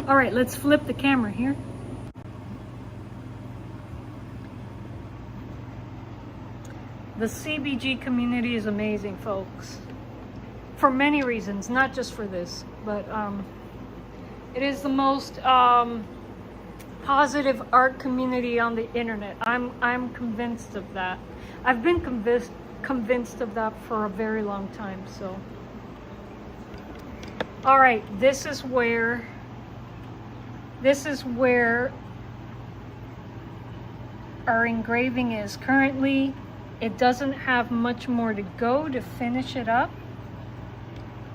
S1: All right, let's flip the camera here. The CBG community is amazing, folks. For many reasons, not just for this, but it is the most positive art community on the internet. I'm convinced of that. I've been convinced of that for a very long time. So, all right, this is where our engraving is currently. It doesn't have much more to go to finish it up.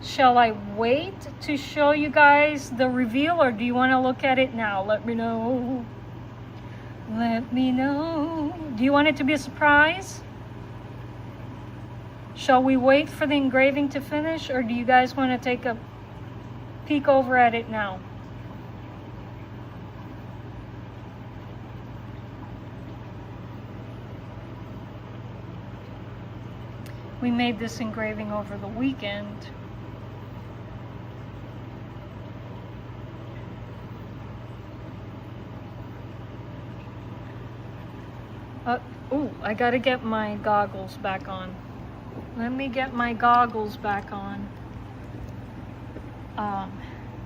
S1: Shall I wait to show you guys the reveal, or do you want to look at it now? Let me know. Let me know. Do you want it to be a surprise? Shall we wait for the engraving to finish, or do you guys want to take a peek over at it now? We made this engraving over the weekend. Oh, I gotta get my goggles back on. Let me get my goggles back on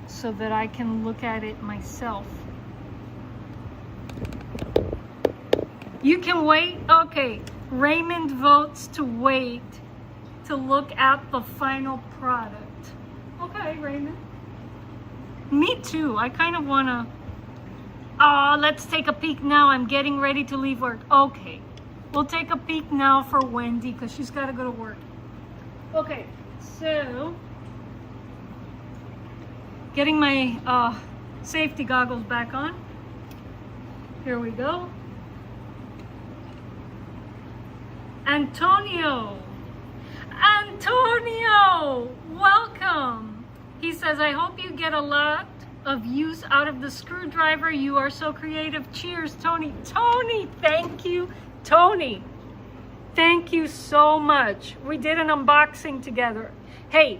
S1: so that I can look at it myself. You can wait? Okay. Raymond votes to wait to look at the final product. Okay, Raymond. Me too. I kind of want to... Oh, let's take a peek now. I'm getting ready to leave work. Okay. We'll take a peek now for Wendy because she's got to go to work. Okay, so... Getting my safety goggles back on. Here we go. Antonio, welcome. He says, I hope you get a lot of use out of the screwdriver. You are so creative. Cheers, Tony. Tony, thank you. Tony, thank you so much. We did an unboxing together. Hey,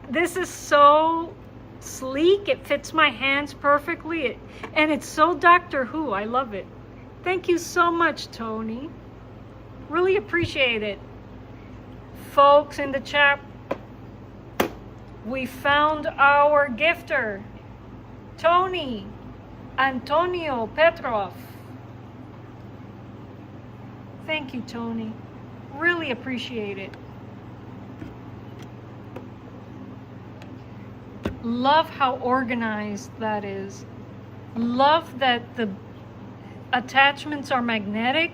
S1: this is so sleek. It fits my hands perfectly. And it's so Doctor Who. I love it. Thank you so much, Tony. Really appreciate it. Folks in the chat, we found our gifter, Tony Antonio Petrov. Thank you, Tony. Really appreciate it. Love how organized that is. Love that the attachments are magnetic.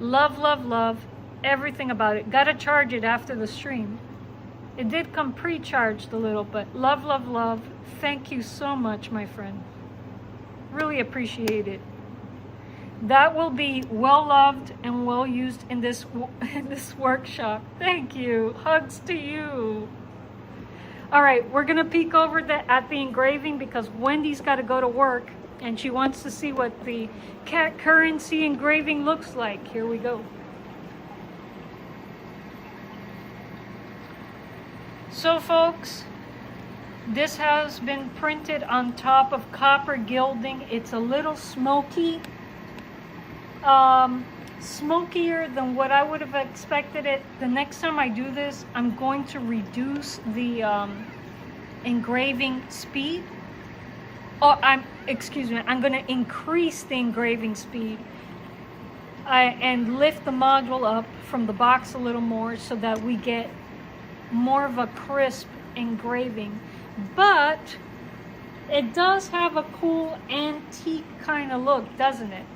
S1: Love, love, love everything about it. Gotta charge it after the stream. It did come pre-charged a little, but love, love, love. Thank you so much, my friend. Really appreciate it. That will be well loved and well used in this workshop. Thank you. Hugs to you. All right, we're gonna peek over at the engraving because Wendy's got to go to work and she wants to see what the cat currency engraving looks like. Here we go. So folks, this has been printed on top of copper gilding. It's a little smoky, smokier than what I would have expected it. The next time I do this, I'm going to reduce the engraving speed. Oh, I'm going to increase the engraving speed and lift the module up from the box a little more so that we get more of a crisp engraving. But it does have a cool antique kind of look, doesn't it?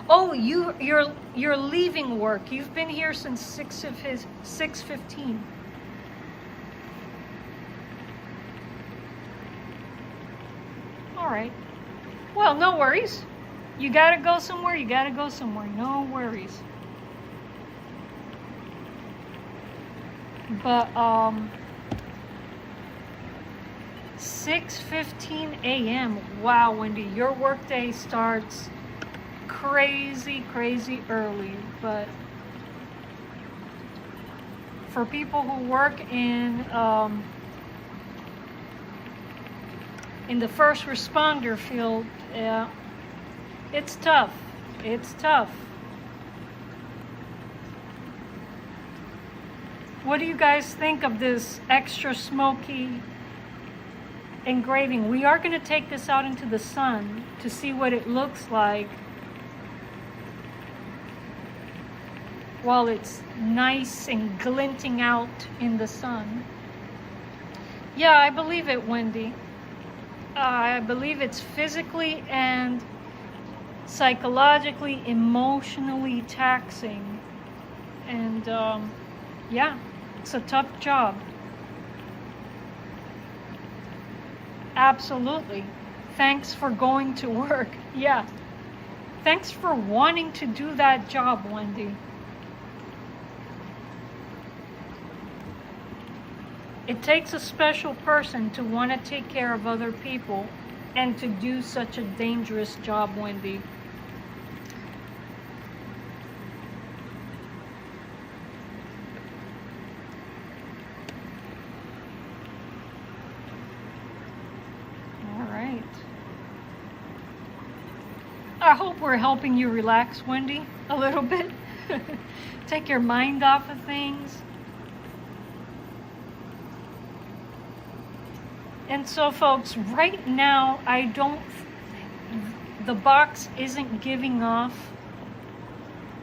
S1: Oh, you're leaving work. You've been here since 6:15. All right. Well, no worries. You gotta go somewhere. You gotta go somewhere. No worries. But 6:15 a.m. Wow, Wendy, your workday starts crazy early. But for people who work in the first responder field, yeah, it's tough. It's tough. What do you guys think of this extra smoky engraving? We are going to take this out into the sun to see what it looks like while it's nice and glinting out in the sun. Yeah, I believe it, Wendy. I believe it's physically and psychologically, emotionally taxing. And yeah, it's a tough job. Absolutely. Thanks for going to work. Yeah. Thanks for wanting to do that job, Wendy. It takes a special person to want to take care of other people and to do such a dangerous job, Wendy. All right. I hope we're helping you relax, Wendy, a little bit. Take your mind off of things. And so, folks, right now, the box isn't giving off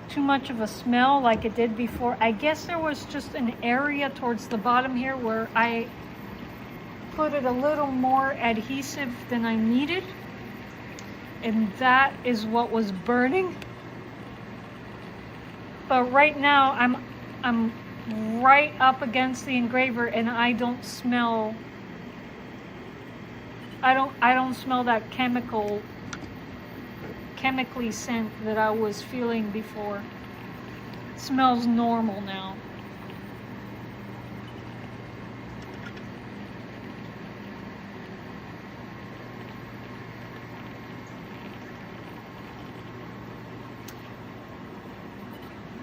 S1: too much of a smell like it did before. I guess there was just an area towards the bottom here where I put it a little more adhesive than I needed. And that is what was burning. But right now, I'm right up against the engraver and I don't smell that chemically scent that I was feeling before. It smells normal now.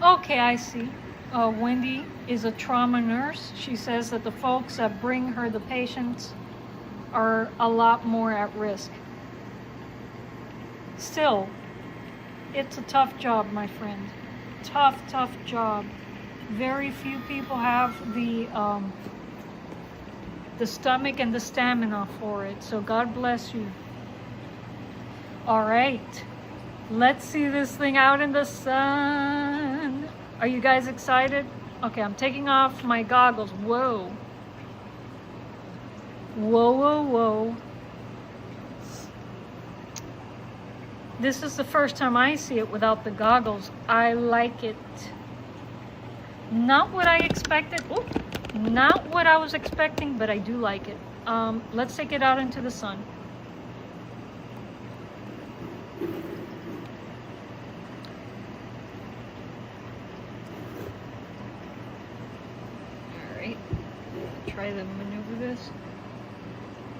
S1: Okay, I see. Wendy is a trauma nurse. She says that the folks that bring her the patients are a lot more at risk. Still, it's a tough job, my friend. Tough job. Very few people have the stomach and the stamina for it. So God bless you. All right, let's see this thing out in the sun. Are you guys excited? Okay, I'm taking off my goggles. Whoa. Whoa. This is the first time I see it without the goggles. I like it. Not what I expected. Ooh, not what I was expecting, but I do like it. Let's take it out into the sun. All right. Try to maneuver this.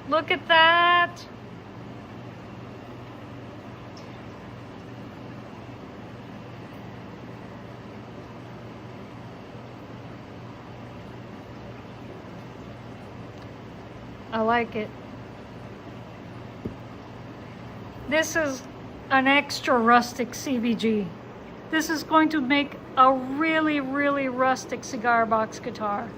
S1: Look at that. I like it. This is an extra rustic CBG. This is going to make a really rustic cigar box guitar.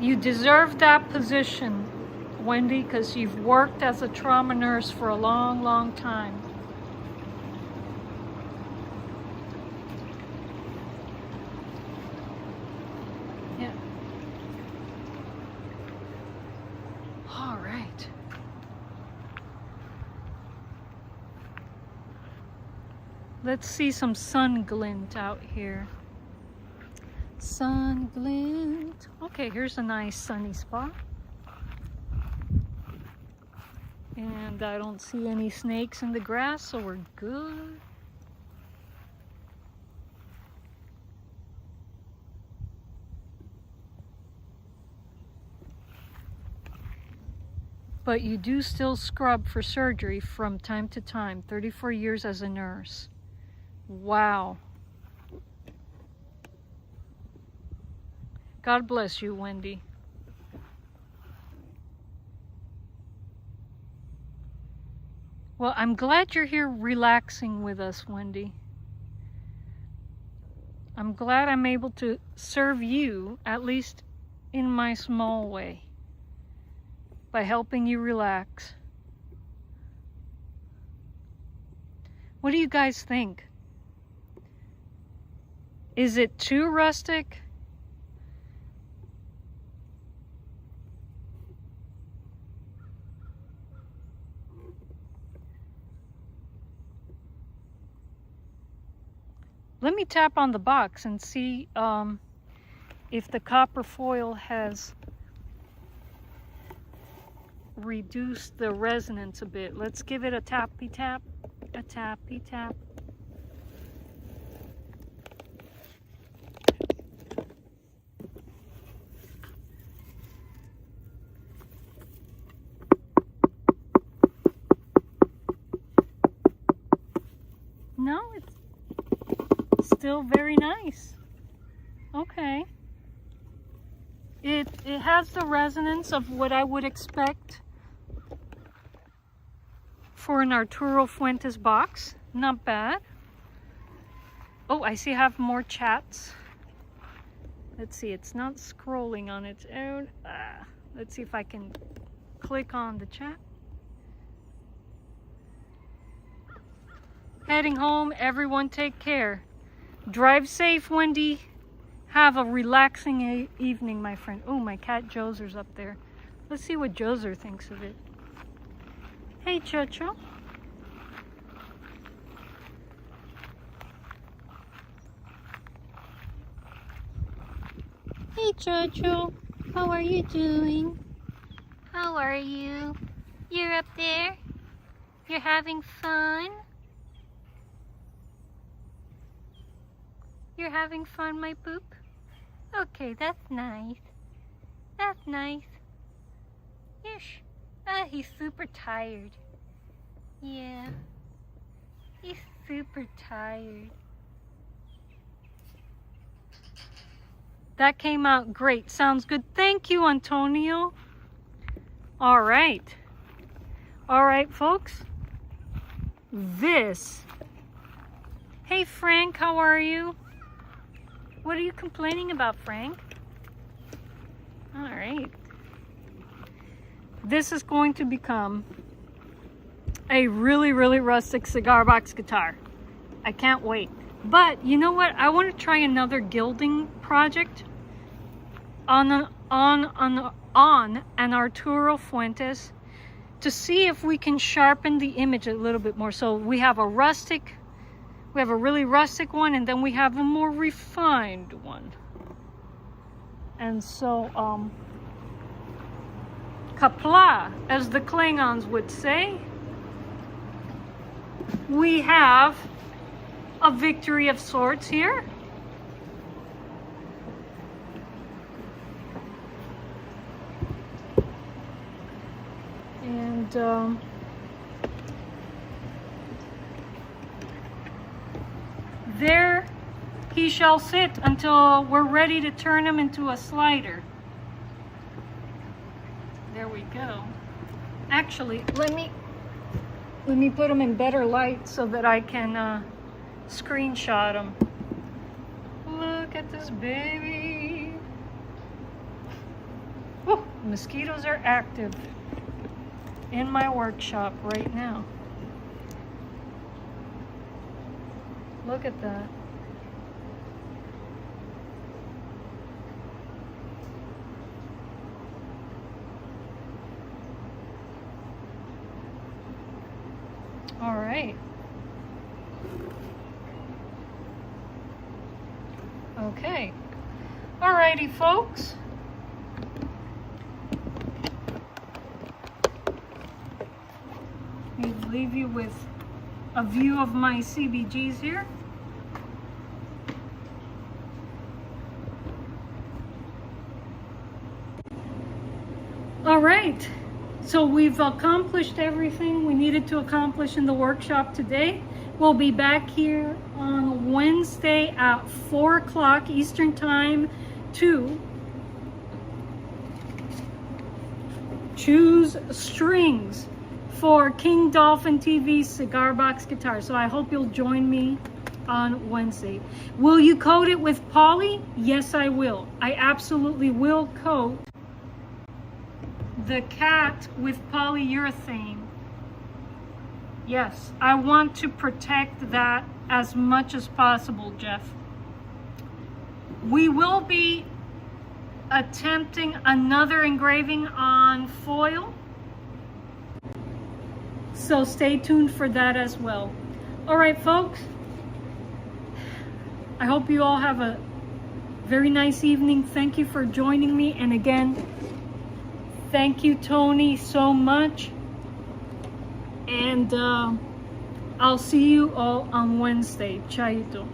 S1: You deserve that position, Wendy, because you've worked as a trauma nurse for a long, long time. Yeah. All right. Let's see some sun glint out here. Sun glint. Okay, here's a nice sunny spot. And I don't see any snakes in the grass, so we're good. But you do still scrub for surgery from time to time. 34 years as a nurse. Wow. God bless you, Wendy. Well, I'm glad you're here relaxing with us, Wendy. I'm glad I'm able to serve you, at least in my small way, by helping you relax. What do you guys think? Is it too rustic? Let me tap on the box and see if the copper foil has reduced the resonance a bit. Let's give it a tappy tap, a tappy tap. No, it's still very nice. Okay. It has the resonance of what I would expect for an Arturo Fuentes box. Not bad. Oh, I see I have more chats. Let's see, it's not scrolling on its own. Let's see if I can click on the chat. Heading home, everyone take care. Drive safe, Wendy. Have a relaxing evening, my friend. Oh, my cat Joser's up there. Let's see what Joser thinks of it. Hey, Chocho. Hey, Chocho. How are you doing? How are you? You're up there? You're having fun? You're having fun, my poop? Okay, that's nice. That's nice. Ish. He's super tired. Yeah. He's super tired. That came out great. Sounds good. Thank you, Antonio. All right. All right, folks. This. Hey, Frank, how are you? What are you complaining about, Frank? All right. This is going to become a really, really rustic cigar box guitar. I can't wait. But you know what? I want to try another gilding project on an Arturo Fuentes to see if we can sharpen the image a little bit more. So we have a really rustic one, and then we have a more refined one. And so, Kapla, as the Klingons would say, we have a victory of sorts here. And there he shall sit until we're ready to turn him into a slider. There we go. Actually, let me put him in better light so that I can screenshot him. Look at this baby. Mosquitoes are active in my workshop right now. Look at that. All right. Okay. Alrighty, folks. Let me leave you with a view of my CBGs here. All right. So we've accomplished everything we needed to accomplish in the workshop today. We'll be back here on Wednesday at 4 o'clock Eastern Time to choose strings for King Dolphin TV cigar box guitar. So I hope you'll join me on Wednesday. Will you coat it with poly? Yes, I will. I absolutely will coat the cat with polyurethane. Yes, I want to protect that as much as possible, Jeff. We will be attempting another engraving on foil, so stay tuned for that as well. All right, folks, I hope you all have a very nice evening. Thank you for joining me, and again, thank you, Tony, so much. And I'll see you all on Wednesday. Chaito.